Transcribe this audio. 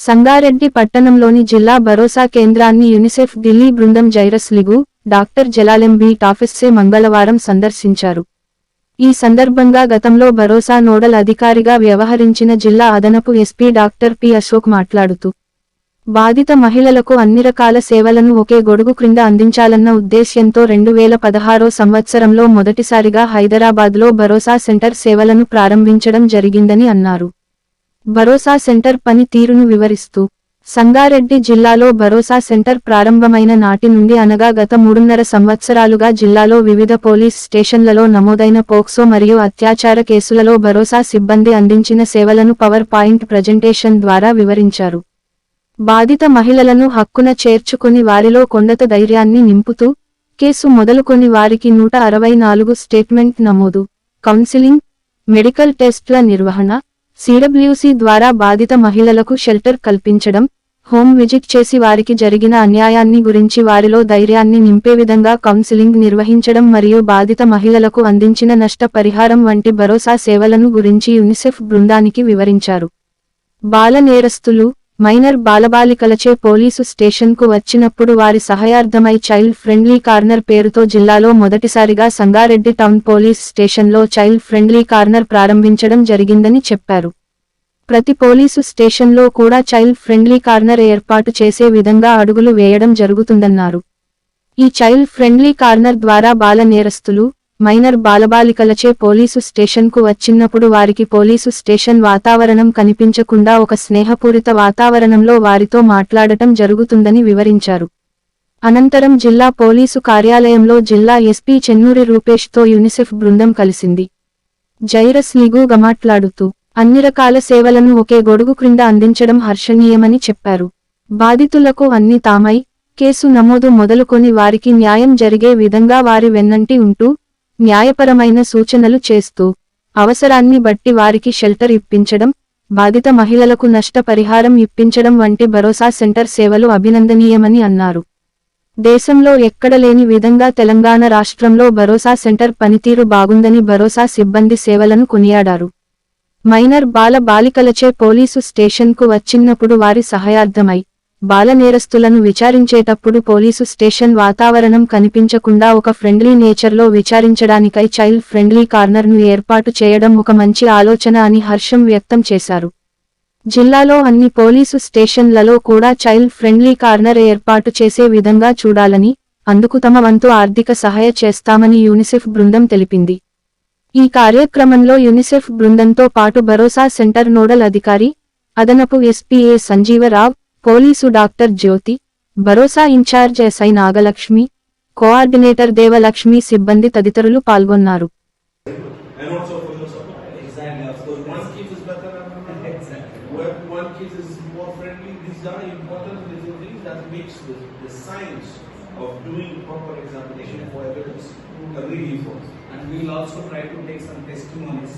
సంగారెడ్డి పట్టణంలోని జిల్లా భరోసా కేంద్రాన్ని యునిసెఫ్ ఢిల్లీ బృందం జైరస్ లిగు, డాక్టర్ జలాలెం బీట్ ఆఫీస్సే మంగళవారం సందర్శించారు. ఈ సందర్భంగా గతంలో భరోసా నోడల్ అధికారిగా వ్యవహరించిన జిల్లా అదనపు ఎస్పీ డాక్టర్ పి. అశోక్ మాట్లాడుతూ, బాధిత మహిళలకు అన్ని రకాల సేవలను ఒకే గొడుగు క్రింద అందించాలన్న ఉద్దేశ్యంతో 2016 సంవత్సరంలో మొదటిసారిగా హైదరాబాద్లో భరోసా సెంటర్ సేవలను ప్రారంభించడం జరిగిందని అన్నారు. భరోసా సెంటర్ పని తీరును వివరిస్తూ, సంగారెడ్డి జిల్లాలో భరోసా సెంటర్ ప్రారంభమైన నాటి నుండి అనగా గత 3.5 సంవత్సరాలుగా జిల్లాలో వివిధ పోలీస్ స్టేషన్లలో నమోదైన పోక్సో మరియు అత్యాచార కేసులలో భరోసా సిబ్బంది అందించిన సేవలను పవర్ పాయింట్ ప్రజెంటేషన్ ద్వారా వివరించారు. బాధిత మహిళలను హక్కున చేర్చుకుని వారిలో కొండంత ధైర్యాన్ని నింపుతూ, కేసు మొదలుకొని వారికి 164 స్టేట్మెంట్ నమోదు, కౌన్సిలింగ్, మెడికల్ టెస్ట్ల నిర్వహణ, సిడబ్ల్యూసి ద్వారా బాధిత మహిళలకు షెల్టర్ కల్పించడం, హోమ్ విజిట్ చేసి వారికి జరిగిన అన్యాయాన్ని గురించి వారిలో ధైర్యాన్ని నింపే విధంగా కౌన్సిలింగ్ నిర్వహించడం మరియు బాధిత మహిళలకు అందించిన నష్ట పరిహారం వంటి భరోసా సేవలను గురించి యునిసెఫ్ బృందానికి వివరించారు. బాల నేరస్తులు, మైనర్ బాలబాలికలచే పోలీసు స్టేషన్కు వచ్చినప్పుడు వారి సహాయార్థమై చైల్డ్ ఫ్రెండ్లీ కార్నర్ పేరుతో జిల్లాలో మొదటిసారిగా సంగారెడ్డి టౌన్ పోలీస్ స్టేషన్లో చైల్డ్ ఫ్రెండ్లీ కార్నర్ ప్రారంభించడం జరిగిందని చెప్పారు. ప్రతి పోలీసు స్టేషన్లో కూడా చైల్డ్ ఫ్రెండ్లీ కార్నర్ ఏర్పాటు చేసే విధంగా అడుగులు వేయడం జరుగుతుందన్నారు. ఈ చైల్డ్ ఫ్రెండ్లీ కార్నర్ ద్వారా బాల నేరస్తులు, మైనర్ బాలబాలికలచే పోలీసు స్టేషన్కు వచ్చినప్పుడు వారికి పోలీసు స్టేషన్ వాతావరణం కనిపించకుండా ఒక స్నేహపూరిత వాతావరణంలో వారితో మాట్లాడటం జరుగుతుందని వివరించారు. అనంతరం జిల్లా పోలీసు కార్యాలయంలో జిల్లా ఎస్పీ చెన్నూరి రూపేష్తో యునిసెఫ్ బృందం కలిసింది. జైరస్ లిగుగా మాట్లాడుతూ, అన్ని రకాల సేవలను ఒకే గొడుగు క్రింద అందించడం హర్షణీయమని చెప్పారు. బాధితులకు అన్ని తామై, కేసు నమోదు మొదలుకొని వారికి న్యాయం జరిగే విధంగా వారి వెన్నంటి ఉంటూ, న్యాయపరమైన సూచనలు చేస్తూ, అవసరాన్ని బట్టి వారికి షెల్టర్ ఇప్పించడం, బాధిత మహిళలకు నష్ట పరిహారం ఇప్పించడం వంటి భరోసా సెంటర్ సేవలు అభినందనీయమని అన్నారు. దేశంలో ఎక్కడలేని విధంగా తెలంగాణ రాష్ట్రంలో భరోసా సెంటర్ పనితీరు బాగుందని భరోసా సిబ్బంది సేవలను కొనియాడారు. మైనర్ బాల బాలికలచే పోలీసు స్టేషన్కు వచ్చినప్పుడు వారి సహాయార్థమై, బాల నేరస్తులను విచారించేటప్పుడు పోలీసు స్టేషన్ వాతావరణం కనిపించకుండా ఒక ఫ్రెండ్లీ నేచర్లో విచారించడానికై చైల్డ్ ఫ్రెండ్లీ కార్నర్ను ఏర్పాటు చేయడం ఒక మంచి ఆలోచన అని హర్షం వ్యక్తం చేశారు. జిల్లాలో అన్ని పోలీసు స్టేషన్లలో కూడా చైల్డ్ ఫ్రెండ్లీ కార్నర్ ఏర్పాటు చేసే విధంగా చూడాలని, అందుకు తమ వంతు ఆర్థిక సహాయ చేస్తామని యూనిసెఫ్ బృందం తెలిపింది. ఈ కార్యక్రమంలో యునిసెఫ్ బృందంతో పాటు భరోసా సెంటర్ నోడల్ అధికారి, అదనపు SP A. Sanjeevarao, police doctor Jyothi, Bharosa incharge SI Nagalakshmi, coordinator Devalakshmi సిబ్బంది తదితరులు పాల్గొన్నారు. And we will also try to take some testimonies.